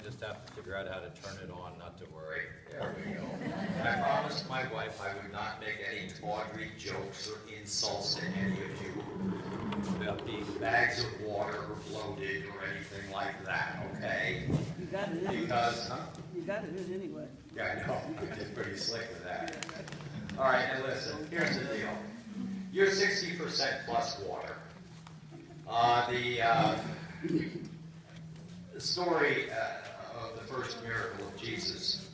just have to figure out how to turn it on, not to worry. There we go. I promised my wife I would not make any tawdry jokes or insults to any of you about being bags of water or bloated or anything like that, okay? You got it in. Because, huh? You got it in anyway. Yeah, I know. I did pretty slick with that. All right, now listen. Here's the deal. You're 60% plus water. The story of the first miracle of Jesus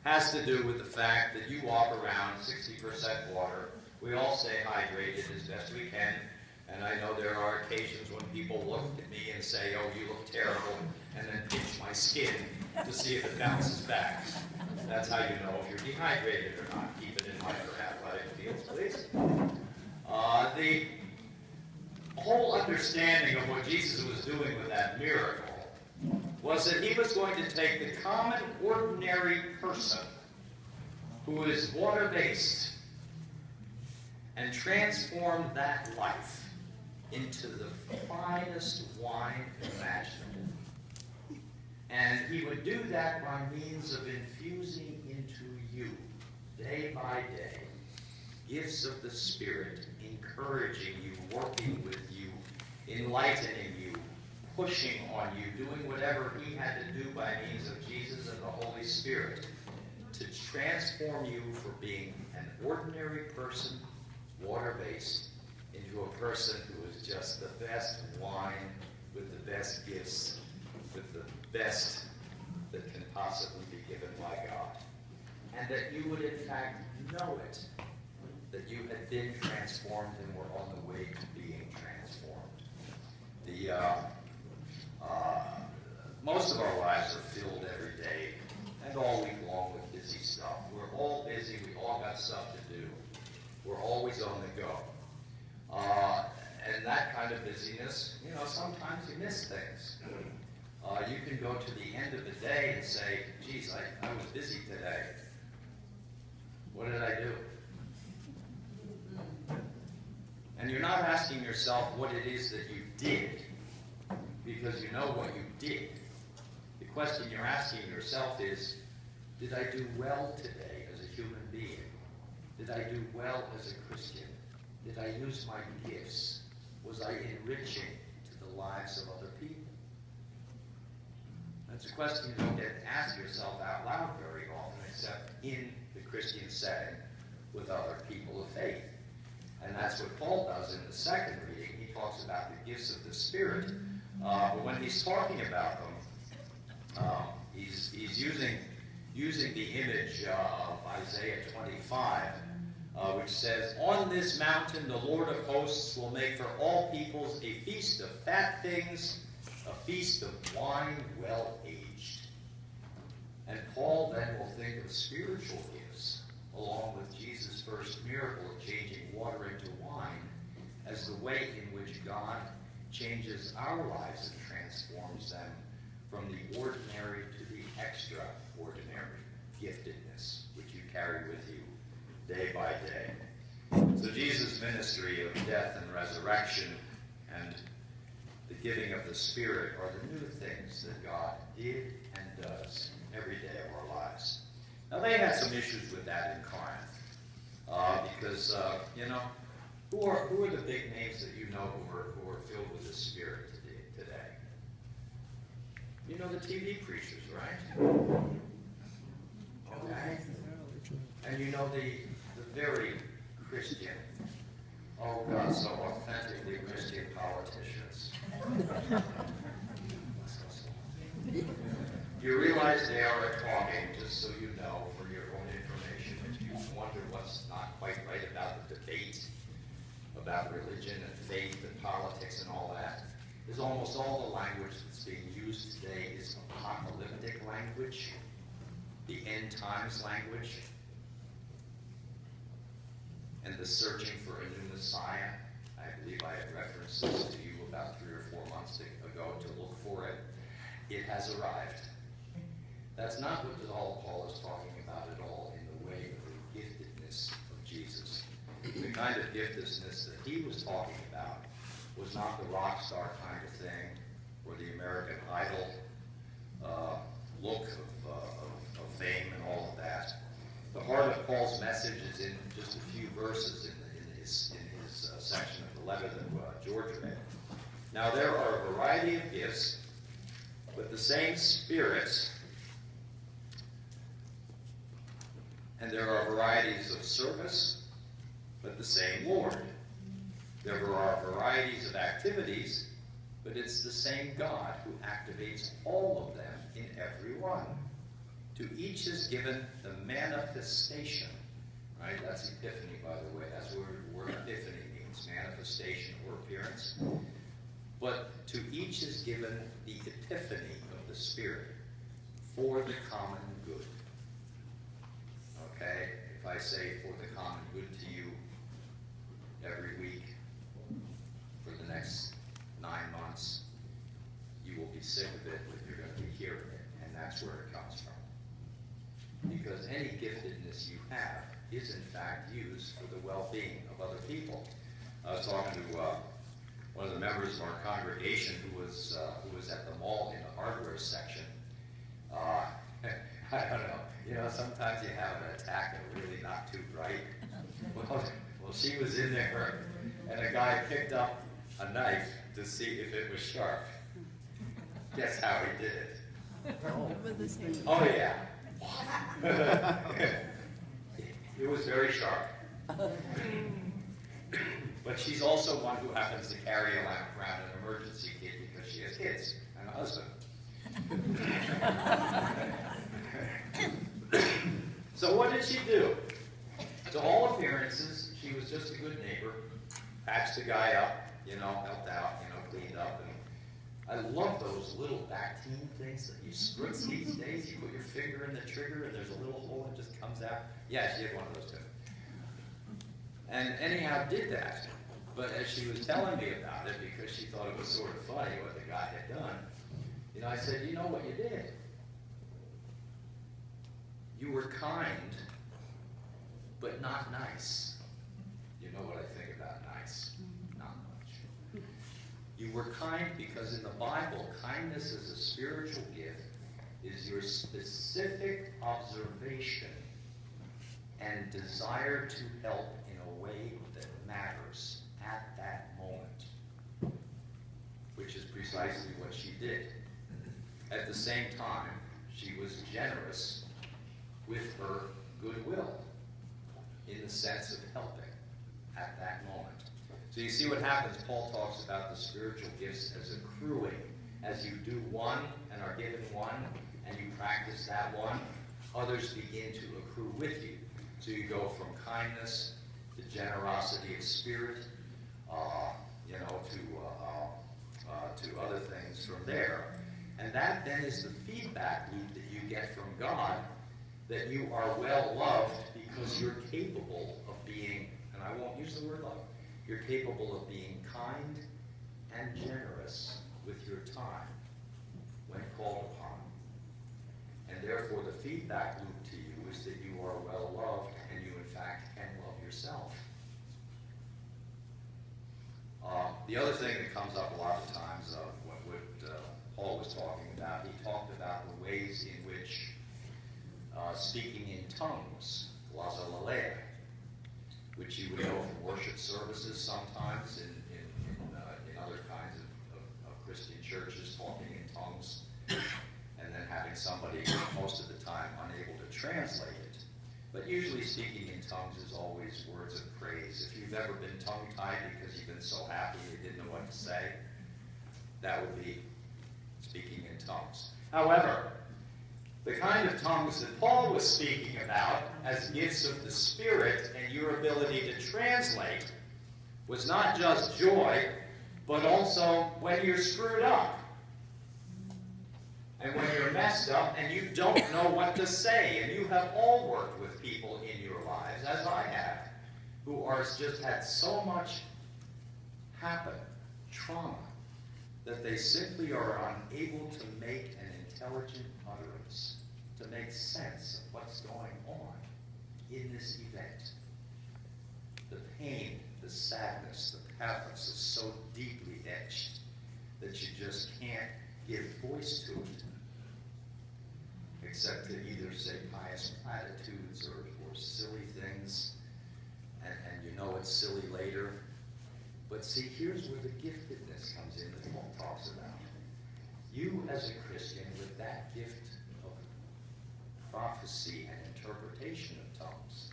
has to do with the fact that you walk around 60% water. We all stay hydrated as best we can. And I know there are occasions when people look at me and say, oh, you look terrible, and then pinch my skin to see if it bounces back. That's how you know if you're dehydrated or not. Keep it in mind for athletic fields, please. The whole understanding of what Jesus was doing with that miracle was that he was going to take the common, ordinary person who is water-based and transform that life into the finest wine imaginable. And he would do that by means of infusing into you, day by day, gifts of the Spirit, encouraging you, working with you, enlightening you, pushing on you, doing whatever he had to do by means of Jesus and the Holy Spirit to transform you from being an ordinary person, water-based, into a person who is just the best wine with the best gifts, with the best that can possibly be given by God. And that you would in fact know it, that you had been transformed and were on the way to being transformed. Most of our lives are filled every day and all week long with busy stuff. We're all busy, we all got stuff to do. We're always on the go. And that kind of busyness, you know, sometimes you miss things. You can go to the end of the day and say, geez, I was busy today. What did I do? And you're not asking yourself what it is that you did, because you know what you did. The question you're asking yourself is, did I do well today as a human being? Did I do well as a Christian? Did I use my gifts? Was I enriching to the lives of other people? That's a question you don't get to ask yourself out loud very often, except in the Christian setting with other people of faith. And that's what Paul does in the second reading. He talks about the gifts of the Spirit. But when he's talking about them, he's using the image of Isaiah 25, which says, on this mountain the Lord of hosts will make for all peoples a feast of fat things, a feast of wine well aged. And Paul then will think of spiritual gifts, along with Jesus' first miracle of changing water into wine, as the way in which God changes our lives and transforms them from the ordinary to the extraordinary giftedness which you carry with you day by day. So Jesus' ministry of death and resurrection and the giving of the Spirit are the new things that God did and does every day of our lives. Now they had some issues with that in Corinth, because you know, who are the big names that you know who are filled with the Spirit today? You know the TV preachers, right? Okay. And you know the very Christian, oh God, so authentically Christian politicians. You realize they are talking, just so you know, for your own information, if you wonder what's not quite right about the debate about religion and faith and politics and all that, is almost all the language that's being used today is apocalyptic language, the end times language, and the searching for a new Messiah. I believe I had referenced this to you about 3 or 4 months ago to look for it. It has arrived. That's not what Paul is talking about at all in the way of the giftedness of Jesus. The kind of giftedness that he was talking about was not the rock star kind of thing, or the American Idol verses in his section of the letter that George read. Now there are a variety of gifts, but the same Spirit, and there are varieties of service, but the same Lord. There are varieties of activities, but it's the same God who activates all of them in every one. To each is given the manifestation. Right? That's epiphany, by the way. That's what word epiphany means, manifestation or appearance. But to each is given the epiphany of the Spirit for the common good. Okay? If I say for the common good to you every week for the next 9 months, you will be sick of it, but you're going to be hearing it. And that's where it comes from. Because any giftedness you have is in fact used for the well-being of other people. I was talking to one of the members of our congregation who was at the mall in the hardware section. I don't know. You know, sometimes you have an attack and really not too bright. Well, she was in there, and a guy picked up a knife to see if it was sharp. Guess how he did it? Oh yeah. It was very sharp. But she's also one who happens to carry around an emergency kit because she has kids and a husband. So what did she do? To all appearances, she was just a good neighbor, patched the guy up, you know, helped out, you know, cleaned up. And I love those little Bactine things that you spritz these days. You put your finger in the trigger and there's a little hole and it just comes out. Yeah, she had one of those too. And anyhow, did that. But as she was telling me about it, because she thought it was sort of funny what the guy had done, you know, I said, you know what you did? You were kind, but not nice. You know what I think about nice? Not much. You were kind because in the Bible, kindness as a spiritual gift is your specific observation and desire to help in a way that matters at that moment, which is precisely what she did. At the same time, she was generous with her goodwill in the sense of helping at that moment. So you see what happens. Paul talks about the spiritual gifts as accruing. As you do one and are given one, and you practice that one, others begin to accrue with you. So you go from kindness to generosity of spirit, you know, to other things from there. And that then is the feedback loop that you get from God, that you are well loved because you're capable of being, and I won't use the word love, you're capable of being kind and generous with your time when called upon. And therefore the feedback loop to you is that you are well loved and you in fact can love yourself. The other thing that comes up a lot of times, what Paul was talking about, he talked about the ways in which speaking in tongues, glossolalia, which you would know from worship services sometimes in other kinds of Christian churches, talking in tongues, and then having somebody most of the time unable to translate it. But usually speaking in tongues is always words of praise. If you've ever been tongue-tied because you've been so happy you didn't know what to say, that would be speaking in tongues. However, the kind of tongues that Paul was speaking about as gifts of the Spirit and your ability to translate was not just joy, but also when you're screwed up. And when you're messed up and you don't know what to say, and you have all worked with people in your lives, as I have, who are just had so much happen, trauma, that they simply are unable to make an intelligent utterance, to make sense of what's going on in this event. The pain, the sadness, the pathos is so deeply etched that you just can't give voice to it, except to either say pious platitudes or silly things. and you know it's silly later. But see, here's where the giftedness comes in that Paul talks about. You as a Christian with that gift of prophecy and interpretation of tongues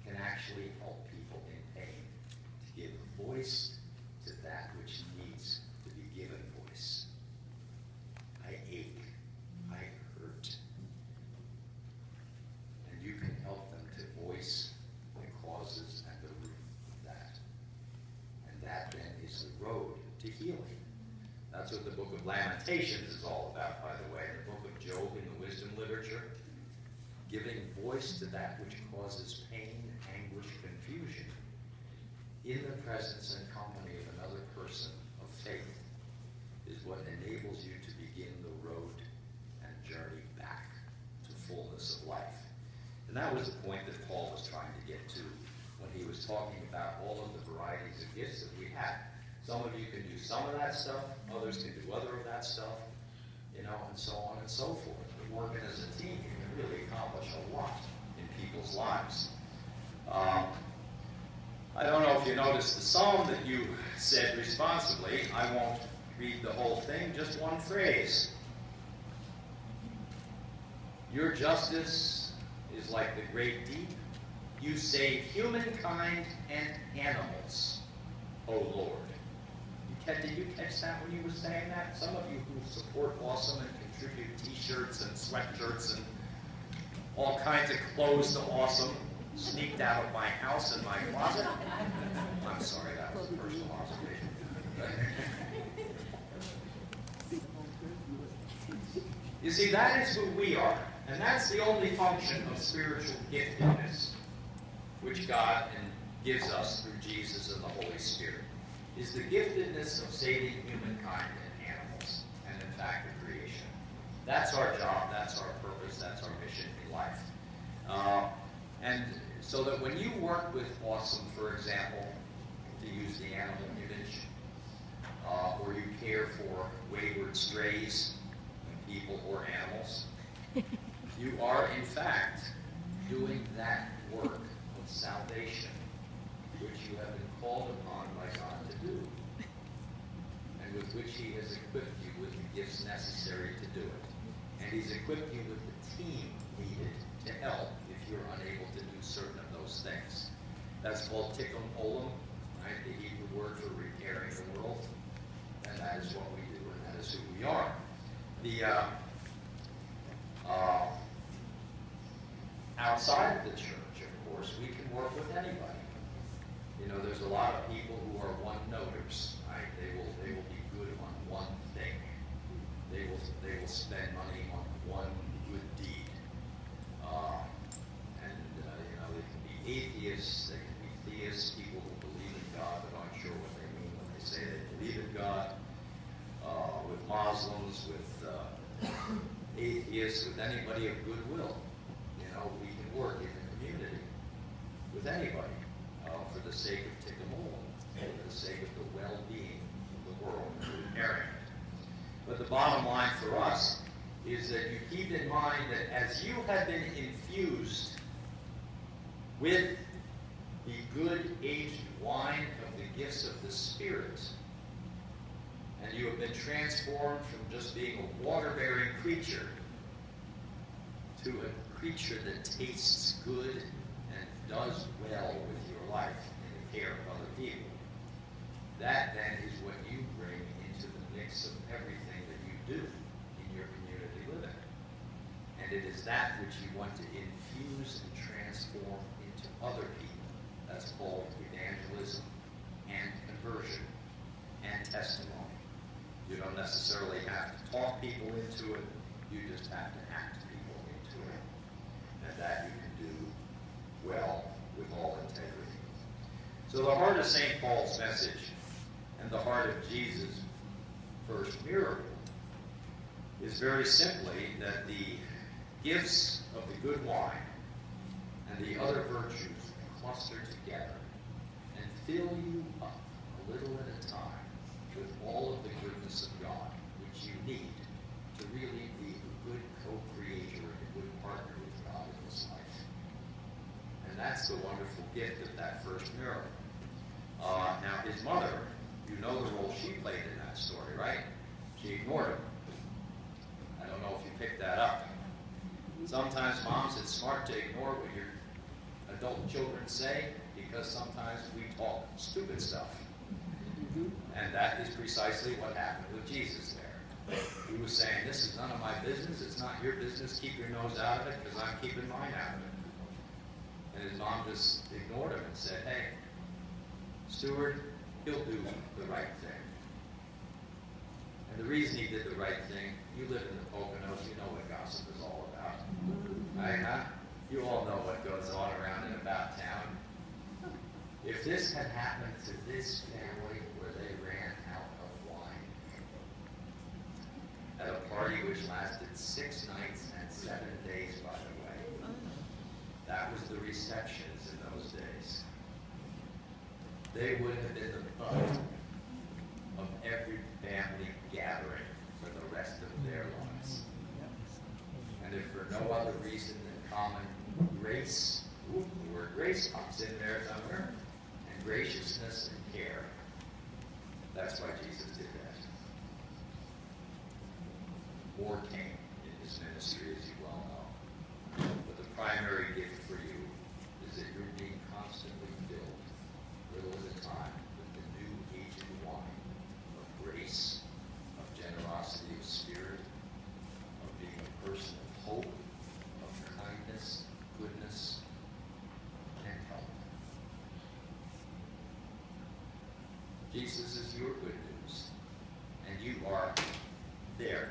can actually help people in pain to give voice to that which needs to be given voice. I ache. I hurt. And you can help them to voice the causes and the root of that. And that then is the road to healing. That's what the book of Lamentations is all about, by the way. The book of Job in the wisdom literature, giving voice to that which causes pain, anguish, confusion in the presence and company of another person of faith is what enables you to begin the road and journey back to fullness of life. And that was the point that Paul was trying to get to when he was talking about all of the varieties of gifts that we have. Some of you can do some of that stuff, others can do other of that stuff, and so on and so forth. But working as a team, you can really accomplish a lot in people's lives. I don't know if you noticed the psalm that you said responsibly. I won't read the whole thing, just one phrase. Your justice is like the great deep. You save humankind and animals, O Lord. Did you catch that when you were saying that? Some of you who support Awesome and contribute t-shirts and sweatshirts and all kinds of clothes to Awesome sneaked out of my house and my closet. I'm sorry, that was a personal observation. You see, that is who we are. And that's the only function of spiritual giftedness, which God gives us through Jesus and the Holy Spirit, is the giftedness of saving humankind and animals, and in fact the creation. That's our job, that's our purpose, that's our mission in life. And so that when you work with Awesome, for example, to use the animal image, or you care for wayward strays, people or animals, you are in fact doing that work of salvation which you have been called upon by God to do, and with which He has equipped you with the gifts necessary to do it. And He's equipped you with the team needed to help if you're unable to do certain of those things. That's called tikkun olam, right? The Hebrew word for repairing the world. And that is what we do, and that is who we are. Outside of the church, of course, we can work with anybody. There's a lot of people who are one-noters, right? They will be good on one thing. They will spend money on one good deed. They can be atheists, they can be theists, people who believe in God but aren't sure what they mean when they say they believe in God. With Muslims, with atheists, with anybody of goodwill. We can work in the community with anybody for the sake of tikkun olam, for the sake of the well-being of the world, repairing it. But the bottom line for us is that you keep in mind that as you have been infused with the good aged wine of the gifts of the Spirit, and you have been transformed from just being a water-bearing creature to a creature that tastes good and does well with your life in the care of other people. That then is what you bring into the mix of everything that you do in your community living. And it is that which you want to infuse and transform into other people. That's called evangelism and conversion and testimony. You don't necessarily have to talk people into it, you just have to act people into it. And that you can do well with all integrity. So the heart of St. Paul's message and the heart of Jesus' first miracle is very simply that the gifts of the good wine and the other virtues cluster together and fill you up a little at a time with all of the goodness of God, which you need to really be a good co-creator and a good partner with God in this life. And that's that's the wonderful gift of that first miracle. Now, his mother, you know the role she played in that story, right? She ignored him. I don't know if you picked that up. Sometimes, moms, it's smart to ignore what your adult children say, because sometimes we talk stupid stuff. And that is precisely what happened with Jesus there. He was saying, this is none of my business. It's not your business. Keep your nose out of it, because I'm keeping mine out of it. And his mom just ignored him and said, hey, steward, he'll do the right thing. And the reason he did the right thing, you live in the Poconos, you know what gossip is all about. Right? You all know what goes on around and about town. If this had happened to this family where they ran out of wine at a party which lasted 6 nights and 7 days, by the way, that was the receptions in those days. They would have been the butt of every family gathering for the rest of their lives. And if for no other reason than common grace, the word grace comes in there somewhere, and graciousness and care. That's why Jesus did that. More came in his ministry, as you well know. But the primary gift for you is that you're being constantly filled, little at a time, with the new aged wine of grace, of generosity of spirit, of being a person of hope, of kindness, goodness, and help. Jesus is your good news, and you are their